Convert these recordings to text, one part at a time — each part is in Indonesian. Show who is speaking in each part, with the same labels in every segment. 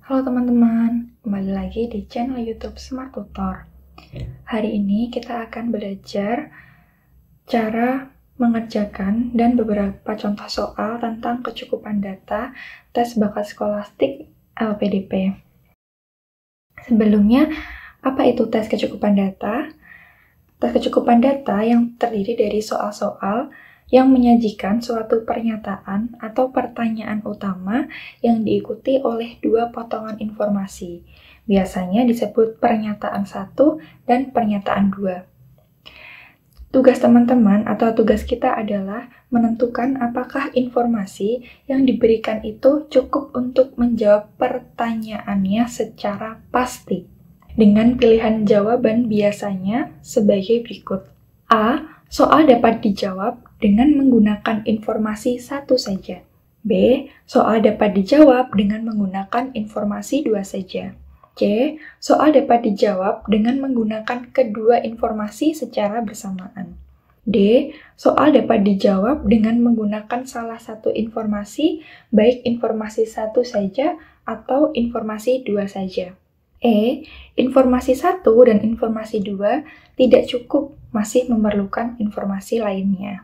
Speaker 1: Halo teman-teman, kembali lagi di channel YouTube Smart Tutor. Hari ini kita akan belajar cara mengerjakan dan beberapa contoh soal tentang kecukupan data tes bakat skolastik LPDP. Sebelumnya, apa itu tes kecukupan data? Tes kecukupan data yang terdiri dari soal-soal yang menyajikan suatu pernyataan atau pertanyaan utama yang diikuti oleh dua potongan informasi. Biasanya disebut pernyataan 1 dan pernyataan 2. Tugas teman-teman atau tugas kita adalah menentukan apakah informasi yang diberikan itu cukup untuk menjawab pertanyaannya secara pasti. Dengan pilihan jawaban biasanya sebagai berikut. A. Soal dapat dijawab dengan menggunakan informasi satu saja. B. Soal dapat dijawab dengan menggunakan informasi 2 saja. C. Soal dapat dijawab dengan menggunakan kedua informasi secara bersamaan. D. Soal dapat dijawab dengan menggunakan salah satu informasi, baik informasi 1 saja atau informasi 2 saja. E. Informasi 1 dan informasi 2 tidak cukup, masih memerlukan informasi lainnya.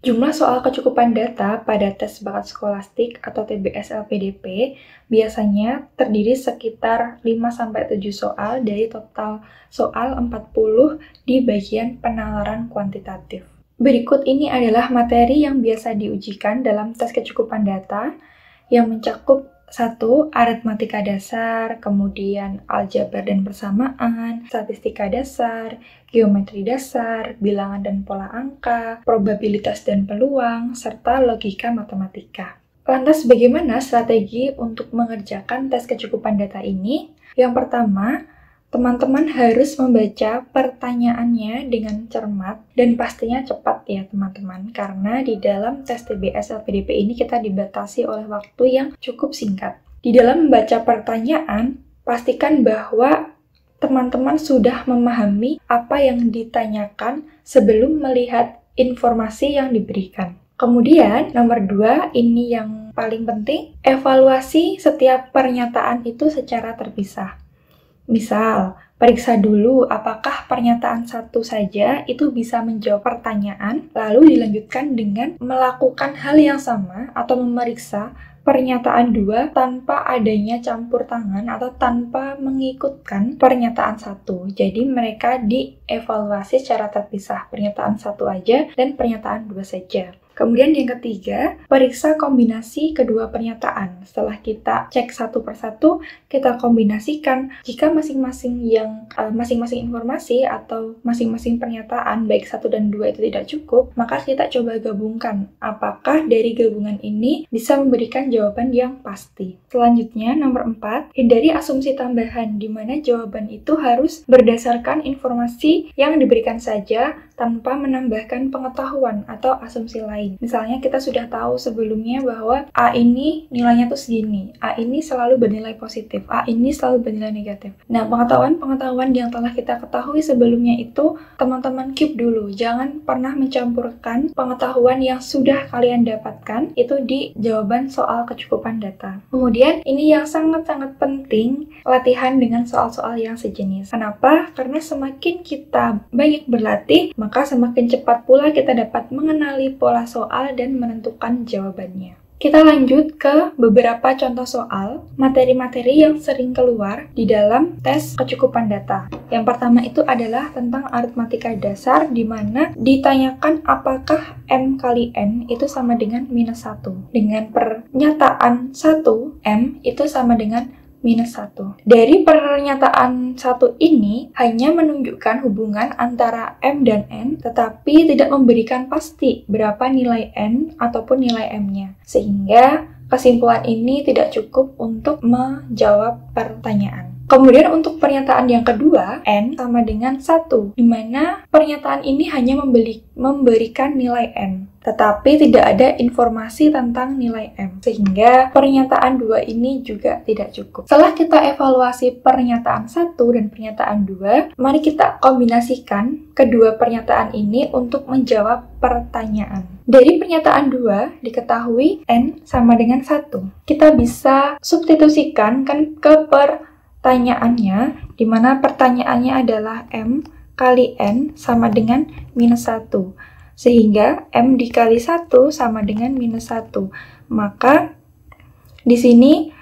Speaker 1: Jumlah soal kecukupan data pada tes bakat skolastik atau TBS LPDP biasanya terdiri sekitar 5-7 soal dari total soal 40 di bagian penalaran kuantitatif. Berikut ini adalah materi yang biasa diujikan dalam tes kecukupan data yang mencakup 1. Aritmatika dasar, kemudian aljabar dan persamaan, statistika dasar, geometri dasar, bilangan dan pola angka, probabilitas dan peluang, serta logika matematika. Lantas bagaimana strategi untuk mengerjakan tes kecukupan data ini? Yang pertama, teman-teman harus membaca pertanyaannya dengan cermat dan pastinya cepat ya teman-teman, karena di dalam tes TBS LPDP ini kita dibatasi oleh waktu yang cukup singkat. Di dalam membaca pertanyaan, pastikan bahwa teman-teman sudah memahami apa yang ditanyakan sebelum melihat informasi yang diberikan. Kemudian, nomor 2, ini yang paling penting, evaluasi setiap pernyataan itu secara terpisah. Misal, periksa dulu apakah pernyataan 1 saja itu bisa menjawab pertanyaan, lalu dilanjutkan dengan melakukan hal yang sama atau memeriksa pernyataan 2 tanpa adanya campur tangan atau tanpa mengikutkan pernyataan 1. Jadi mereka dievaluasi secara terpisah, pernyataan 1 aja dan pernyataan 2 saja. Kemudian yang ketiga, periksa kombinasi kedua pernyataan. Setelah kita cek satu persatu, kita kombinasikan. Jika masing-masing informasi atau masing-masing pernyataan, baik 1 dan 2 itu tidak cukup, maka kita coba gabungkan. Apakah dari gabungan ini bisa memberikan jawaban yang pasti? Selanjutnya, nomor 4, hindari asumsi tambahan, di mana jawaban itu harus berdasarkan informasi yang diberikan saja tanpa menambahkan pengetahuan atau asumsi lain. Misalnya kita sudah tahu sebelumnya bahwa A ini nilainya tuh segini, A ini selalu bernilai positif, A ini selalu bernilai negatif. Nah, pengetahuan yang telah kita ketahui sebelumnya itu teman-teman keep dulu. Jangan pernah mencampurkan pengetahuan yang sudah kalian dapatkan itu di jawaban soal kecukupan data. Kemudian, ini yang sangat-sangat penting, latihan dengan soal-soal yang sejenis. Kenapa? Karena semakin kita banyak berlatih, maka semakin cepat pula kita dapat mengenali pola soal dan menentukan jawabannya. Kita lanjut ke beberapa contoh soal, materi-materi yang sering keluar di dalam tes kecukupan data. Yang pertama itu adalah tentang aritmatika dasar, di mana ditanyakan apakah M kali N itu sama dengan -1. Dengan pernyataan 1, M itu sama dengan -1. Dari pernyataan 1 ini hanya menunjukkan hubungan antara M dan N, tetapi tidak memberikan pasti berapa nilai N ataupun nilai M-nya. Sehingga kesimpulan ini tidak cukup untuk menjawab pertanyaan. Kemudian untuk pernyataan yang kedua, N sama dengan 1, di mana pernyataan ini hanya memberikan nilai N, tetapi tidak ada informasi tentang nilai M, sehingga pernyataan 2 ini juga tidak cukup. Setelah kita evaluasi pernyataan 1 dan pernyataan 2, mari kita kombinasikan kedua pernyataan ini untuk menjawab pertanyaan. Dari pernyataan 2 diketahui N sama dengan 1. Kita bisa substitusikan kan ke pertanyaannya, di mana pertanyaannya adalah M kali N sama dengan minus 1. Sehingga M dikali 1 sama dengan minus 1. Maka di sini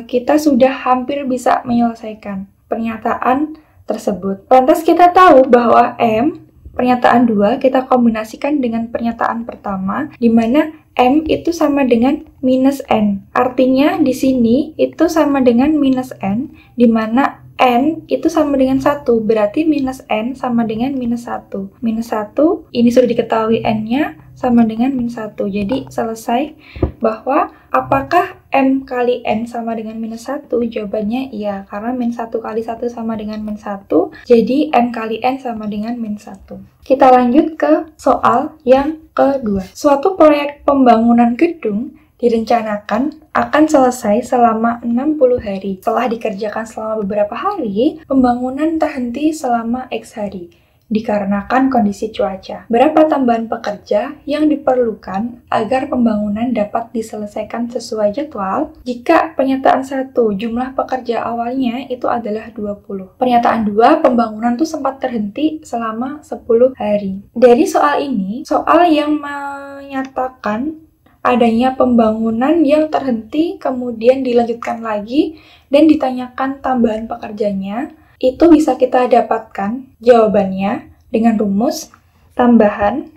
Speaker 1: kita sudah hampir bisa menyelesaikan pernyataan tersebut. Lantas kita tahu bahwa M, pernyataan 2, kita kombinasikan dengan pernyataan pertama, di mana M itu sama dengan minus N. Artinya di sini itu sama dengan minus N, di mana N itu sama dengan 1, berarti minus N sama dengan minus 1. Minus 1, ini sudah diketahui N-nya sama dengan minus 1. Jadi selesai bahwa apakah M kali N sama dengan minus 1? Jawabannya iya, karena minus 1 kali 1 sama dengan minus 1, jadi M kali N sama dengan minus 1. Kita lanjut ke soal yang kedua. Suatu proyek pembangunan gedung direncanakan akan selesai selama 60 hari. Setelah dikerjakan selama beberapa hari, pembangunan terhenti selama X hari, dikarenakan kondisi cuaca. Berapa tambahan pekerja yang diperlukan agar pembangunan dapat diselesaikan sesuai jadwal? Jika pernyataan 1, jumlah pekerja awalnya itu adalah 20. Pernyataan 2, pembangunan tuh sempat terhenti selama 10 hari. Dari soal ini, soal yang menyatakan adanya pembangunan yang terhenti, kemudian dilanjutkan lagi, dan ditanyakan tambahan pekerjanya, itu bisa kita dapatkan jawabannya dengan rumus tambahan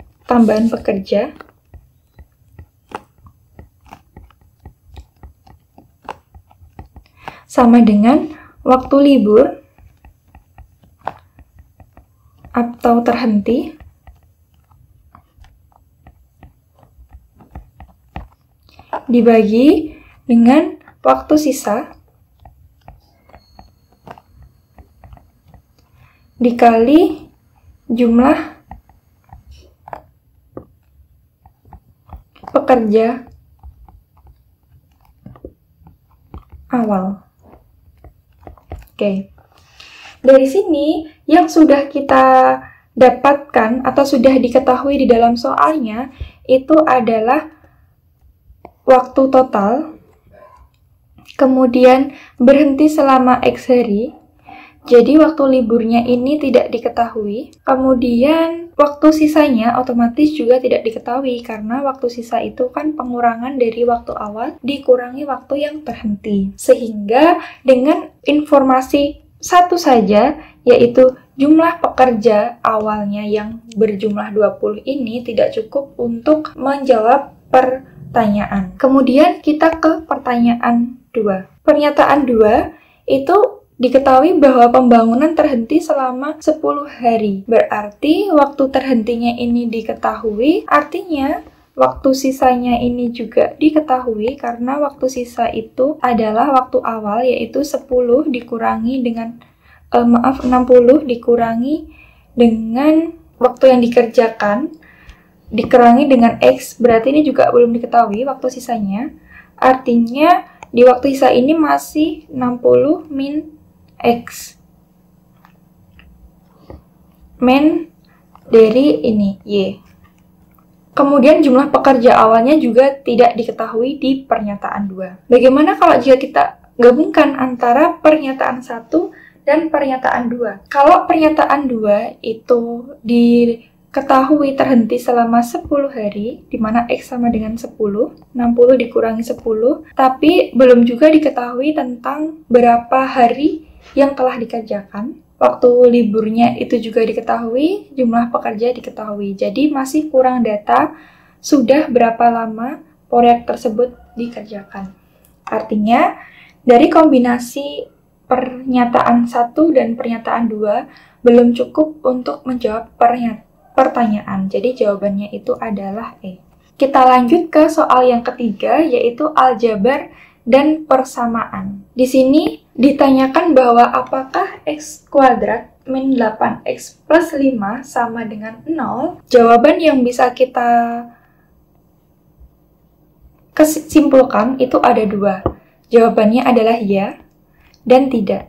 Speaker 1: pekerja sama dengan waktu libur atau terhenti dibagi dengan waktu sisa dikali jumlah pekerja awal. Oke. Dari sini yang sudah kita dapatkan atau sudah diketahui di dalam soalnya itu adalah waktu total, kemudian berhenti selama X hari, jadi waktu liburnya ini tidak diketahui, kemudian waktu sisanya otomatis juga tidak diketahui, karena waktu sisa itu kan pengurangan dari waktu awal dikurangi waktu yang terhenti. Sehingga dengan informasi satu saja, yaitu jumlah pekerja awalnya yang berjumlah 20 ini tidak cukup untuk menjawab pertanyaan. Kemudian kita ke pertanyaan 2. Pernyataan 2 itu diketahui bahwa pembangunan terhenti selama 10 hari. Berarti waktu terhentinya ini diketahui, artinya waktu sisanya ini juga diketahui karena waktu sisa itu adalah waktu awal, yaitu 10 dikurangi dengan 60 dikurangi dengan waktu yang dikerjakan dikurangi dengan X, berarti ini juga belum diketahui waktu sisanya. Artinya di waktu sisa ini masih 60 min X. Min dari ini Y. Kemudian jumlah pekerja awalnya juga tidak diketahui di pernyataan 2. Bagaimana kalau jika kita gabungkan antara pernyataan 1 dan pernyataan 2? Kalau pernyataan 2 itu diketahui terhenti selama 10 hari, di mana X sama dengan 10, 60 dikurangi 10, tapi belum juga diketahui tentang berapa hari yang telah dikerjakan. Waktu liburnya itu juga diketahui, jumlah pekerja diketahui. Jadi masih kurang data sudah berapa lama proyek tersebut dikerjakan. Artinya, dari kombinasi pernyataan 1 dan pernyataan 2 belum cukup untuk menjawab pertanyaan. Jadi jawabannya itu adalah E. Kita lanjut ke soal yang ketiga, yaitu aljabar dan persamaan. Di sini ditanyakan bahwa apakah x kuadrat min 8x plus 5 sama dengan 0. Jawaban yang bisa kita simpulkan itu ada dua. Jawabannya adalah ya dan tidak.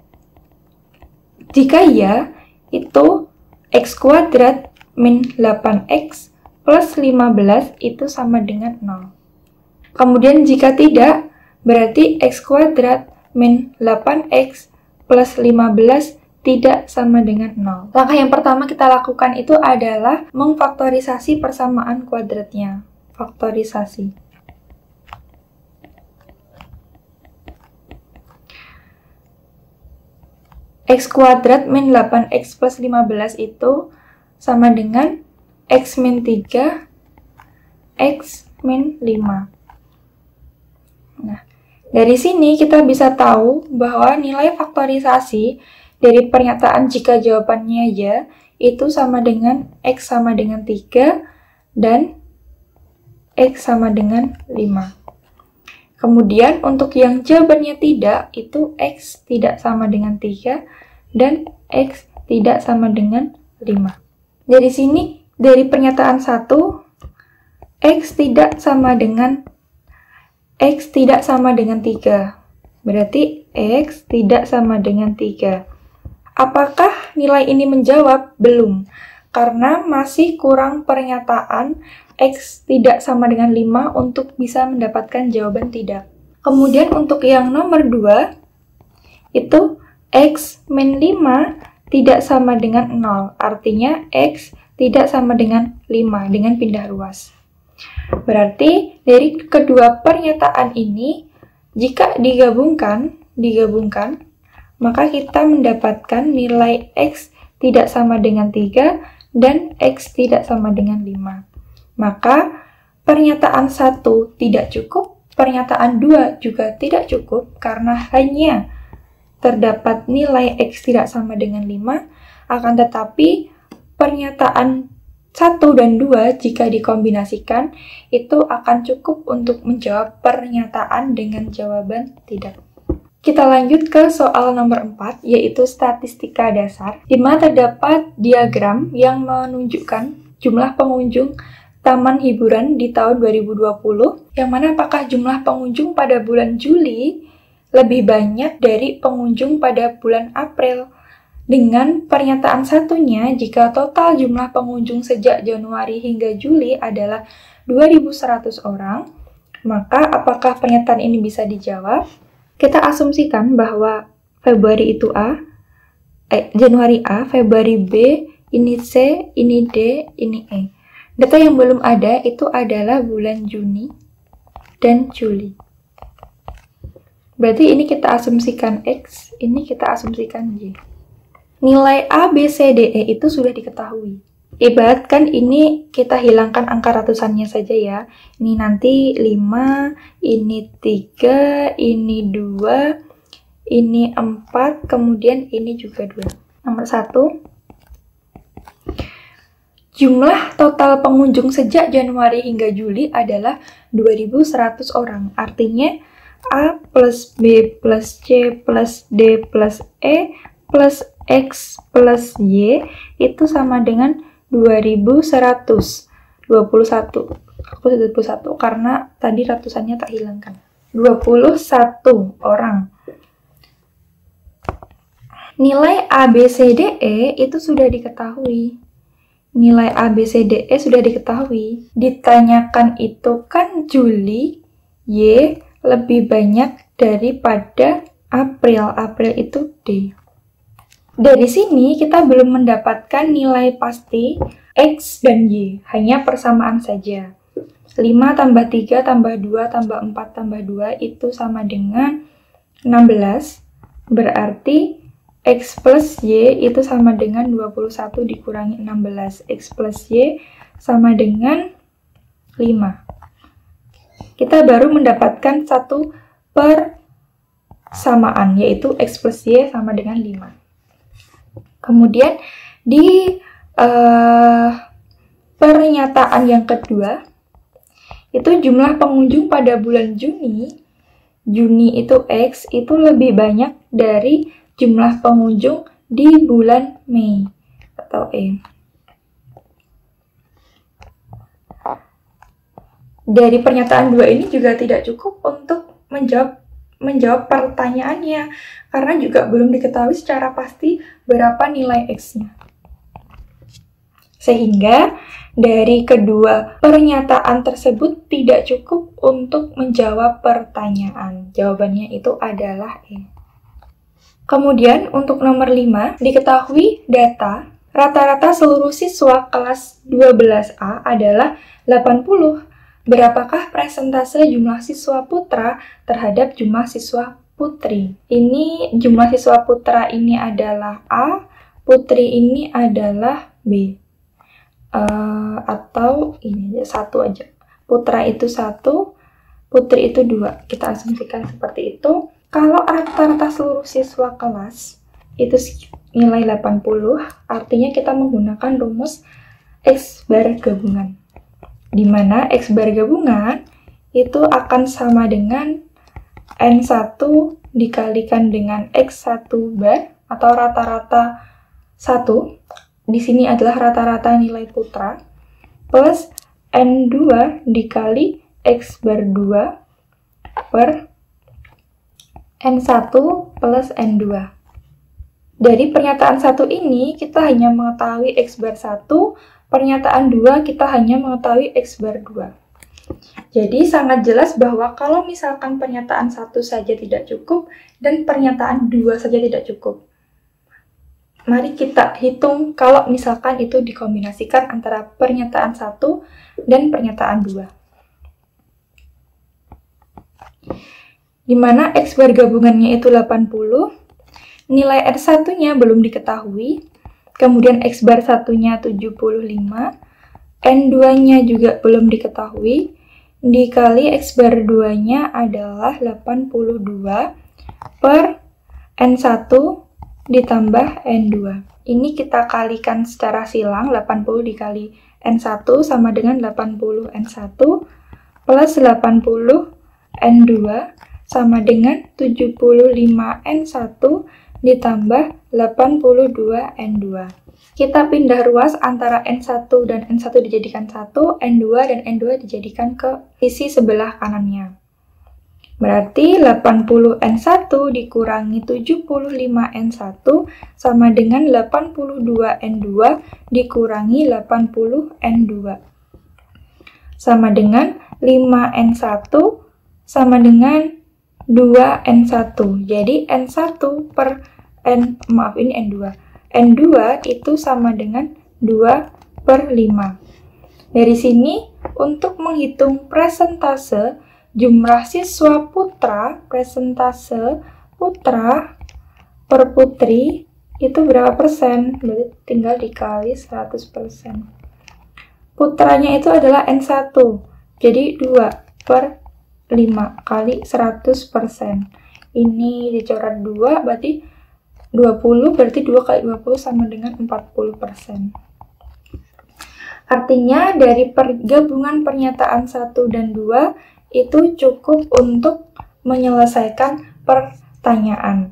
Speaker 1: Jika ya, itu x kuadrat min 8x plus 15 itu sama dengan 0. Kemudian jika tidak, berarti x kuadrat min 8x plus 15 tidak sama dengan 0. Langkah yang pertama kita lakukan itu adalah memfaktorisasi persamaan kuadratnya. Faktorisasi. X kuadrat min 8x plus 15 itu sama dengan x min 3, x min 5. Nah, dari sini kita bisa tahu bahwa nilai faktorisasi dari pernyataan jika jawabannya ya, itu sama dengan x sama dengan 3 dan x sama dengan 5. Kemudian untuk yang jawabannya tidak, itu x tidak sama dengan 3 dan x tidak sama dengan 5. Dari sini, dari pernyataan 1, x tidak sama dengan 3. Berarti x tidak sama dengan 3. Apakah nilai ini menjawab? Belum. Karena masih kurang pernyataan x tidak sama dengan 5 untuk bisa mendapatkan jawaban tidak. Kemudian untuk yang nomor 2, itu x min 5 tidak sama dengan 0. Artinya x tidak sama dengan 5 dengan pindah ruas. Berarti dari kedua pernyataan ini, jika digabungkan, maka kita mendapatkan nilai x tidak sama dengan 3 dan x tidak sama dengan 5. Maka pernyataan 1 tidak cukup, pernyataan 2 juga tidak cukup karena hanya terdapat nilai x tidak sama dengan 5, akan tetapi pernyataan 1 dan 2 jika dikombinasikan itu akan cukup untuk menjawab pernyataan dengan jawaban tidak. Kita lanjut ke soal nomor 4, yaitu statistika dasar, di mana terdapat diagram yang menunjukkan jumlah pengunjung taman hiburan di tahun 2020, yang mana apakah jumlah pengunjung pada bulan Juli lebih banyak dari pengunjung pada bulan April. Dengan pernyataan satunya, jika total jumlah pengunjung sejak Januari hingga Juli adalah 2.100 orang, maka apakah pernyataan ini bisa dijawab? Kita asumsikan bahwa Februari itu Januari A, Februari B, ini C, ini D, ini E. Data yang belum ada itu adalah bulan Juni dan Juli. Berarti ini kita asumsikan X, ini kita asumsikan Y. Nilai A, B, C, D, E itu sudah diketahui. Ibaratkan ini kita hilangkan angka ratusannya saja ya. Ini nanti 5, ini 3, ini 2, ini 4, kemudian ini juga 2. Nomor 1. Jumlah total pengunjung sejak Januari hingga Juli adalah 2.100 orang. Artinya A plus B plus C plus D plus E plus X plus Y itu sama dengan 2100. 21. Aku 21 karena tadi ratusannya tak hilangkan. 21 orang. Nilai A, B, C, D, E itu sudah diketahui. Nilai A, B, C, D, E sudah diketahui. Ditanyakan itu kan Juli, Y lebih banyak daripada April. April itu D. Dari sini kita belum mendapatkan nilai pasti X dan Y, hanya persamaan saja. 5 tambah 3 tambah 2 tambah 4 tambah 2 itu sama dengan 16, berarti X plus Y itu sama dengan 21 dikurangi 16. X plus Y sama dengan 5. Kita baru mendapatkan satu persamaan, yaitu X plus Y sama dengan 5. Kemudian di pernyataan yang kedua, itu jumlah pengunjung pada bulan Juni Juni itu X itu lebih banyak dari jumlah pengunjung di bulan Mei atau E. Dari pernyataan 2 ini juga tidak cukup untuk menjawab pertanyaannya, karena juga belum diketahui secara pasti berapa nilai X-nya. Sehingga dari kedua pernyataan tersebut tidak cukup untuk menjawab pertanyaan. Jawabannya itu adalah E. Kemudian untuk nomor 5, diketahui data rata-rata seluruh siswa kelas 12A adalah 80. Berapakah persentase jumlah siswa putra terhadap jumlah siswa putri? Ini jumlah siswa putra ini adalah A, putri ini adalah B. Atau ini aja, 1 aja. Putra itu 1, putri itu 2. Kita asumsikan seperti itu. Kalau rata-rata seluruh siswa kelas itu nilai 80, artinya kita menggunakan rumus X bar gabungan. Di mana X bar gabungan itu akan sama dengan N1 dikalikan dengan X1 bar atau rata-rata 1. Di sini adalah rata-rata nilai putra plus N2 dikali X bar 2 per N1 plus N2. Dari pernyataan 1 ini kita hanya mengetahui X bar 1, pernyataan 2 kita hanya mengetahui X bar 2. Jadi sangat jelas bahwa kalau misalkan pernyataan 1 saja tidak cukup dan pernyataan 2 saja tidak cukup. Mari kita hitung kalau misalkan itu dikombinasikan antara pernyataan 1 dan pernyataan 2. Di mana X bar gabungannya itu 80, nilai R1-nya belum diketahui, kemudian X bar 1-nya 75, N2-nya juga belum diketahui, dikali X bar 2-nya adalah 82 per N1 ditambah N2. Ini kita kalikan secara silang, 80 dikali N1 sama dengan 80 N1 plus 80 N2 sama dengan 75 N1 ditambah 82 N2. Kita pindah ruas antara N1 dan N1 dijadikan 1, N2 dan N2 dijadikan ke sisi sebelah kanannya. Berarti 80 N1 dikurangi 75 N1 sama dengan 82 N2 dikurangi 80 N2. Sama dengan 5 N1 sama dengan 2 N1. Jadi N1 per ini N2. N2 itu sama dengan 2 per 5. Dari sini, untuk menghitung persentase jumlah siswa putra, persentase putra per putri itu berapa persen? Berarti tinggal dikali 100%. Putranya itu adalah N1. Jadi 2 per 5 kali 100%. Ini dicoret 2, berarti 20, berarti 2 kali 20 sama dengan 40%. Artinya dari gabungan pernyataan 1 dan 2 itu cukup untuk menyelesaikan pertanyaan.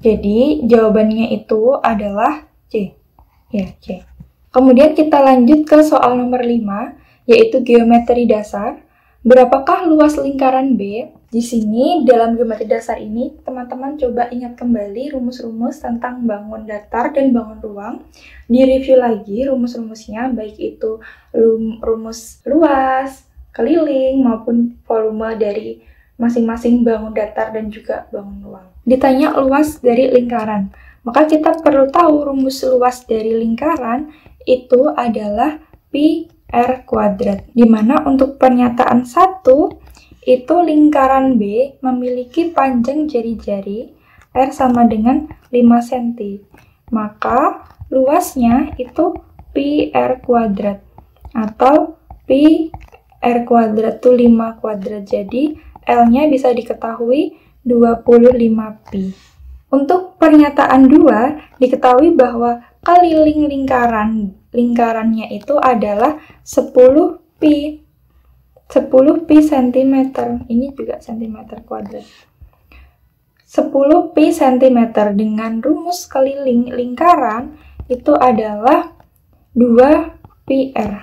Speaker 1: Jadi jawabannya itu adalah C. Ya, C. Kemudian kita lanjut ke soal nomor 5, yaitu geometri dasar. Berapakah luas lingkaran B? Di sini, dalam geometri dasar ini, teman-teman coba ingat kembali rumus-rumus tentang bangun datar dan bangun ruang. Di-review lagi rumus-rumusnya, baik itu rumus luas, keliling, maupun volume dari masing-masing bangun datar dan juga bangun ruang. Ditanya luas dari lingkaran, maka kita perlu tahu rumus luas dari lingkaran itu adalah pi R kuadrat, di mana untuk pernyataan 1 itu lingkaran B memiliki panjang jari-jari R sama dengan 5 cm. Maka luasnya itu pi R kuadrat atau pi R kuadrat itu 5 kuadrat. Jadi L-nya bisa diketahui 25 pi. Untuk pernyataan 2 diketahui bahwa keliling lingkarannya itu adalah 10 pi. 10 pi cm, ini juga cm kuadrat. 10 pi cm dengan rumus keliling lingkaran itu adalah 2 pi r.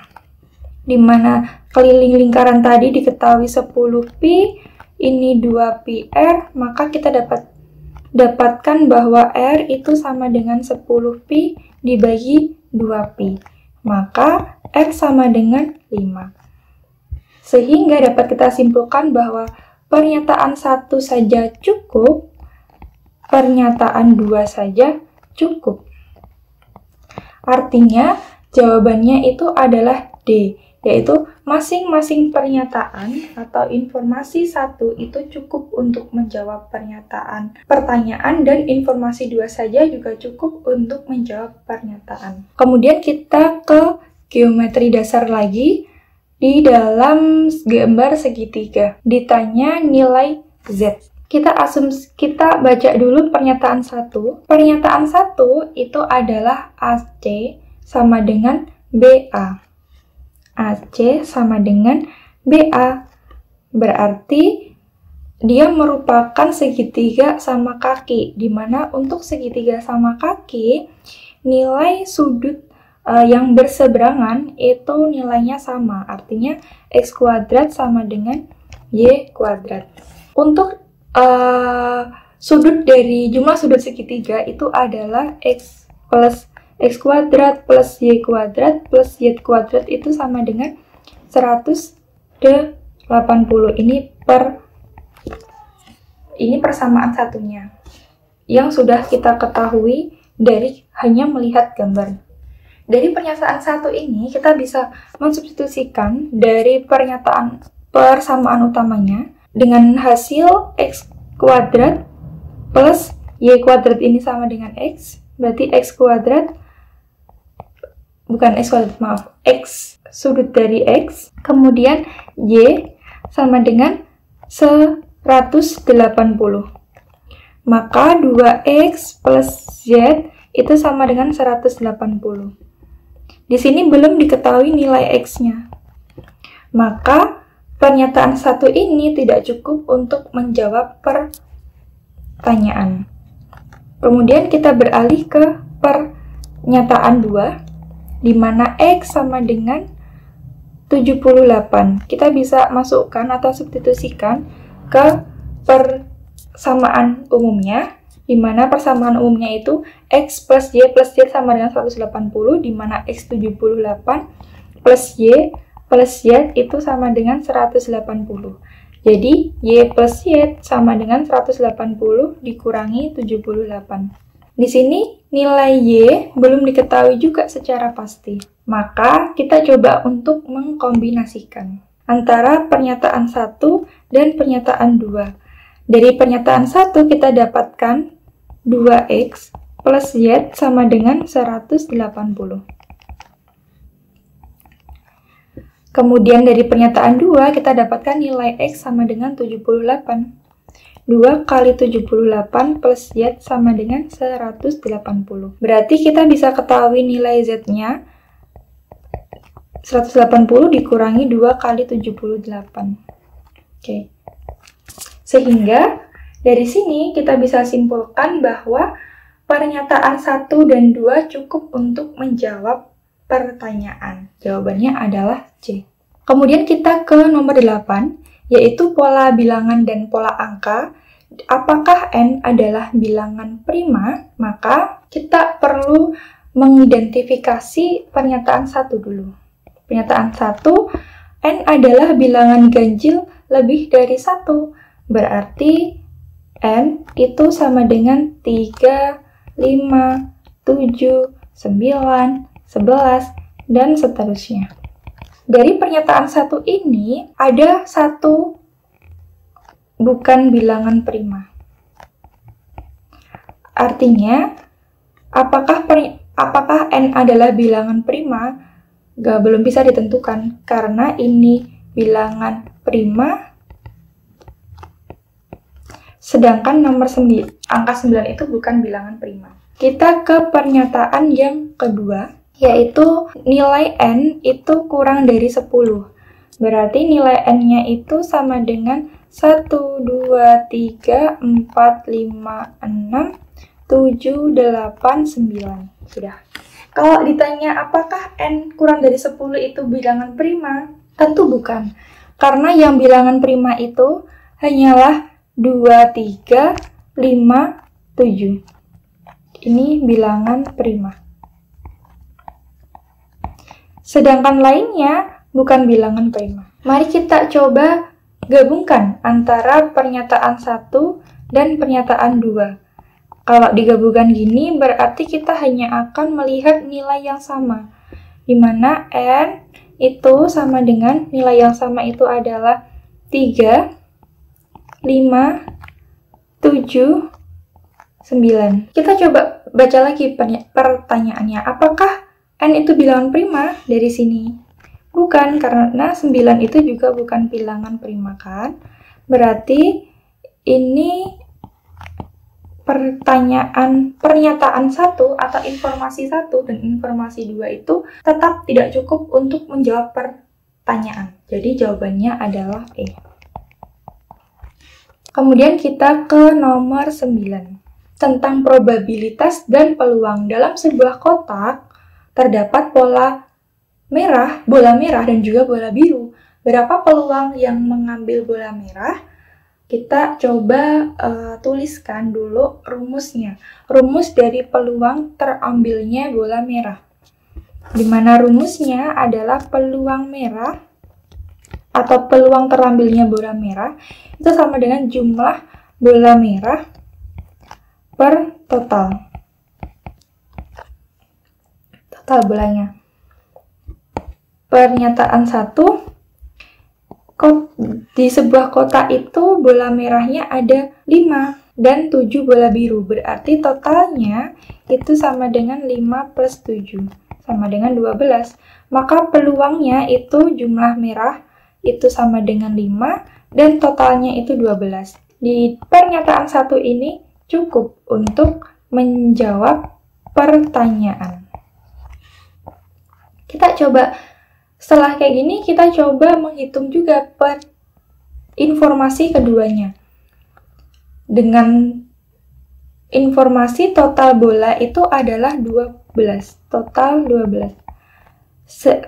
Speaker 1: Di mana keliling lingkaran tadi diketahui 10 pi, ini 2 pi r, maka kita dapatkan bahwa r itu sama dengan 10 pi dibagi 2 pi. Maka r sama dengan 5. Sehingga dapat kita simpulkan bahwa pernyataan 1 saja cukup, pernyataan 2 saja cukup. Artinya, jawabannya itu adalah D, yaitu masing-masing pernyataan atau informasi 1 itu cukup untuk menjawab pertanyaan dan informasi 2 saja juga cukup untuk menjawab pernyataan. Kemudian kita ke geometri dasar lagi. Di dalam gambar segitiga, ditanya nilai Z. Kita baca dulu pernyataan 1. Pernyataan 1 itu adalah AC sama dengan BA. AC sama dengan BA. Berarti dia merupakan segitiga sama kaki, di mana untuk segitiga sama kaki, nilai sudut yang berseberangan itu nilainya sama, artinya x kuadrat sama dengan y kuadrat. Untuk sudut dari jumlah sudut segitiga itu adalah x plus x kuadrat plus y kuadrat plus y kuadrat itu sama dengan 180. Ini persamaan satunya yang sudah kita ketahui dari hanya melihat gambar. Dari pernyataan 1 ini, kita bisa mensubstitusikan dari persamaan utamanya dengan hasil x kuadrat plus y kuadrat ini sama dengan x, berarti x sudut dari x, kemudian y sama dengan 180. Maka 2x plus z itu sama dengan 180. Di sini belum diketahui nilai x-nya. Maka pernyataan 1 ini tidak cukup untuk menjawab pertanyaan. Kemudian kita beralih ke pernyataan 2, di mana x sama dengan 78. Kita bisa masukkan atau substitusikan ke persamaan umumnya, di mana persamaan umumnya itu x plus y sama dengan 180, di mana x 78 plus y itu sama dengan 180. Jadi, y plus y sama dengan 180 dikurangi 78. Di sini, nilai y belum diketahui juga secara pasti. Maka, kita coba untuk mengkombinasikan antara pernyataan 1 dan pernyataan 2. Dari pernyataan 1 kita dapatkan 2x plus y sama dengan 180. Kemudian dari pernyataan 2 kita dapatkan nilai x sama dengan 78. 2 kali 78 plus y sama dengan 180. Berarti kita bisa ketahui nilai z-nya 180 dikurangi 2 kali 78. Oke. Sehingga dari sini kita bisa simpulkan bahwa pernyataan 1 dan 2 cukup untuk menjawab pertanyaan. Jawabannya adalah C. Kemudian kita ke nomor 8, yaitu pola bilangan dan pola angka. Apakah n adalah bilangan prima? Maka kita perlu mengidentifikasi pernyataan 1 dulu. Pernyataan 1, n adalah bilangan ganjil lebih dari 1. Berarti n itu sama dengan 3, 5, 7, 9, 11, dan seterusnya. Dari pernyataan 1 ini, ada satu bukan bilangan prima. Artinya, apakah n adalah bilangan prima? Belum bisa ditentukan, karena ini bilangan prima, sedangkan angka 9 itu bukan bilangan prima. Kita ke pernyataan yang kedua, yaitu nilai n itu kurang dari 10. Berarti nilai N-nya itu sama dengan 1, 2, 3, 4, 5, 6, 7, 8, 9. Sudah. Kalau ditanya apakah N kurang dari 10 itu bilangan prima? Tentu bukan. Karena yang bilangan prima itu hanyalah 2, 3, 5, 7. Ini bilangan prima. Sedangkan lainnya bukan bilangan prima. Mari kita coba gabungkan antara pernyataan 1 dan pernyataan 2. Kalau digabungkan gini, berarti kita hanya akan melihat nilai yang sama, di mana N itu sama dengan nilai yang sama itu adalah 3, 5, 7, 9. Kita coba baca lagi pertanyaannya. Apakah N itu bilangan prima dari sini? Bukan, karena 9 itu juga bukan bilangan prima kan? Berarti ini pernyataan 1 atau informasi 1 dan informasi 2 itu tetap tidak cukup untuk menjawab pertanyaan. Jadi jawabannya adalah E. Kemudian kita ke nomor 9. Tentang probabilitas dan peluang. Dalam sebuah kotak terdapat bola merah, dan juga bola biru. Berapa peluang yang mengambil bola merah? Kita coba tuliskan dulu rumusnya. Rumus dari peluang terambilnya bola merah. Di mana rumusnya adalah peluang merah atau peluang terambilnya bola merah itu sama dengan jumlah bola merah per total bolanya. Pernyataan 1, di sebuah kotak itu bola merahnya ada 5 dan 7 bola biru, berarti totalnya itu sama dengan 5 plus 7 sama dengan 12. Maka peluangnya itu jumlah merah itu sama dengan 5 dan totalnya itu 12. Di pernyataan 1 ini cukup untuk menjawab pertanyaan. Kita coba, setelah kayak gini, kita coba menghitung juga informasi keduanya. Dengan informasi total bola itu adalah 12, total 12.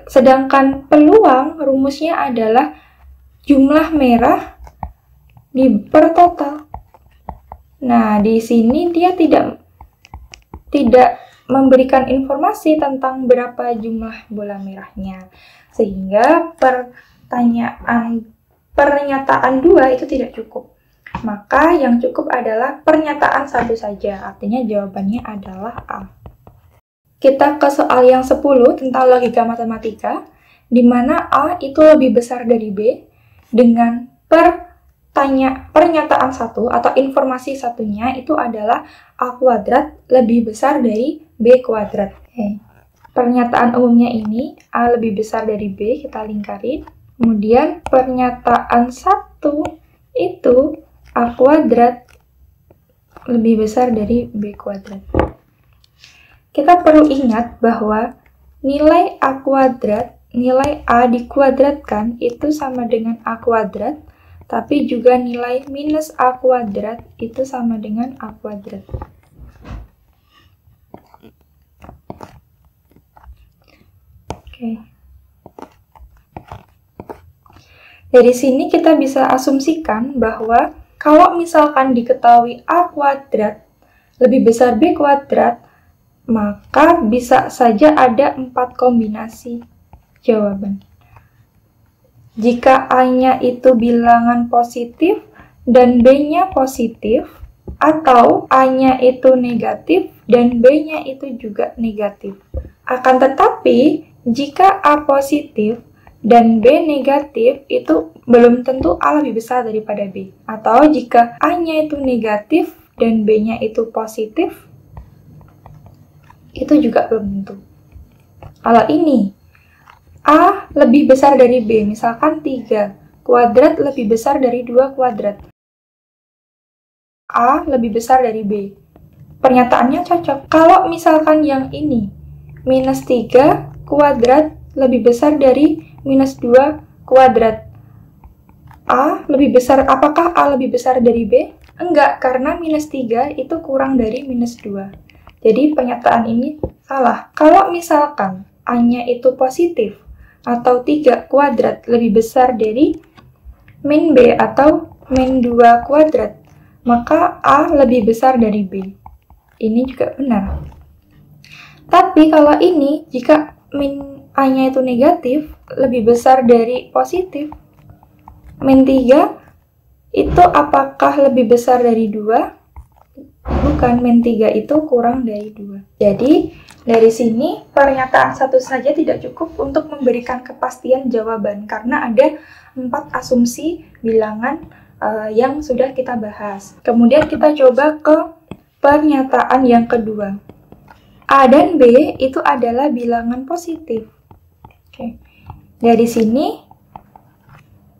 Speaker 1: Sedangkan peluang rumusnya adalah jumlah merah per total. Nah, di sini dia tidak memberikan informasi tentang berapa jumlah bola merahnya. Sehingga pernyataan 2 itu tidak cukup. Maka yang cukup adalah pernyataan 1 saja. Artinya jawabannya adalah A. Kita ke soal yang 10 tentang logika matematika, di mana A itu lebih besar dari B dengan pernyataan 1 atau informasi satunya itu adalah A kuadrat lebih besar dari B kuadrat. Pernyataan umumnya ini A lebih besar dari B, kita lingkarin. Kemudian pernyataan 1 itu A kuadrat lebih besar dari B kuadrat. Kita perlu ingat bahwa nilai A kuadrat, nilai A dikuadratkan itu sama dengan A kuadrat, tapi juga nilai minus A kuadrat itu sama dengan A kuadrat. Oke. Dari sini kita bisa asumsikan bahwa kalau misalkan diketahui A kuadrat lebih besar B kuadrat, maka bisa saja ada 4 kombinasi jawaban. Jika A-nya itu bilangan positif dan B-nya positif, atau A-nya itu negatif dan B-nya itu juga negatif. Akan tetapi, jika A positif dan B negatif, itu belum tentu A lebih besar daripada B. Atau jika A-nya itu negatif dan B-nya itu positif, itu juga belum tentu. Kalau ini, A lebih besar dari B, misalkan 3 kuadrat lebih besar dari 2 kuadrat. A lebih besar dari B. Pernyataannya cocok. Kalau misalkan yang ini, minus 3 kuadrat lebih besar dari minus 2 kuadrat A lebih besar, apakah A lebih besar dari B? Enggak, karena minus 3 itu kurang dari minus 2. Jadi pernyataan ini salah. Kalau misalkan A-nya itu positif, atau 3 kuadrat lebih besar dari min B atau min 2 kuadrat, maka A lebih besar dari B. Ini juga benar. Tapi kalau ini, jika min A-nya itu negatif, lebih besar dari positif, min 3 itu apakah lebih besar dari 2? Bukan, min 3 itu kurang dari 2. Jadi, dari sini pernyataan satu saja tidak cukup untuk memberikan kepastian jawaban, karena ada 4 asumsi bilangan yang sudah kita bahas. Kemudian kita coba ke pernyataan yang kedua. A dan B itu adalah bilangan positif. Oke. Dari sini,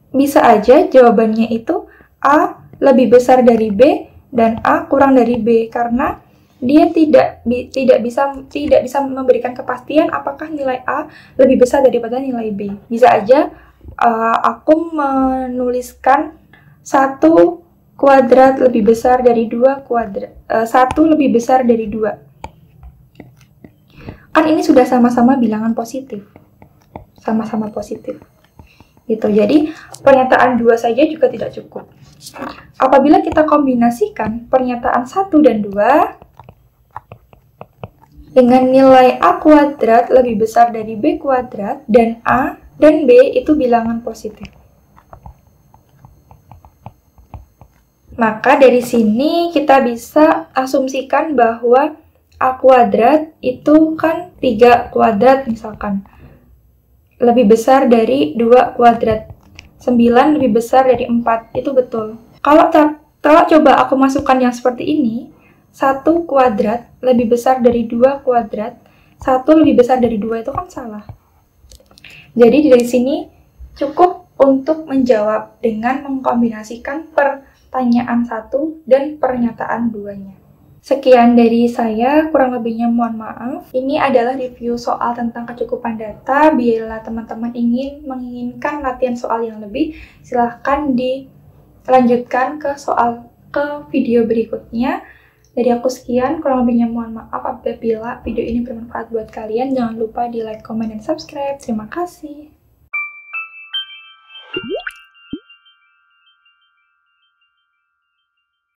Speaker 1: bisa aja jawabannya itu A lebih besar dari B dan A kurang dari B, karena dia tidak bisa memberikan kepastian apakah nilai A lebih besar daripada nilai B. Bisa aja aku menuliskan 1 kuadrat lebih besar dari 2 kuadrat, 1 lebih besar dari 2. Kan ini sudah sama-sama bilangan positif. Sama-sama positif. Gitu. Jadi, pernyataan 2 saja juga tidak cukup. Apabila kita kombinasikan pernyataan 1 dan 2 dengan nilai A kuadrat lebih besar dari B kuadrat, dan A dan B itu bilangan positif. Maka dari sini kita bisa asumsikan bahwa A kuadrat itu kan 3 kuadrat misalkan. Lebih besar dari 2 kuadrat. 9 lebih besar dari 4. Itu betul. Kalau coba aku masukkan yang seperti ini, 1 kuadrat lebih besar dari 2 kuadrat, 1 lebih besar dari 2 itu kan salah. Jadi dari sini cukup untuk menjawab dengan mengkombinasikan pertanyaan 1 dan pernyataan 2-nya. Sekian dari saya, kurang lebihnya mohon maaf. Ini adalah review soal tentang kecukupan data. Bila teman-teman menginginkan latihan soal yang lebih, silahkan dilanjutkan ke video berikutnya. Dari aku sekian, kurang lebihnya mohon maaf apabila video ini bermanfaat buat kalian. Jangan lupa di like, comment, dan subscribe. Terima kasih.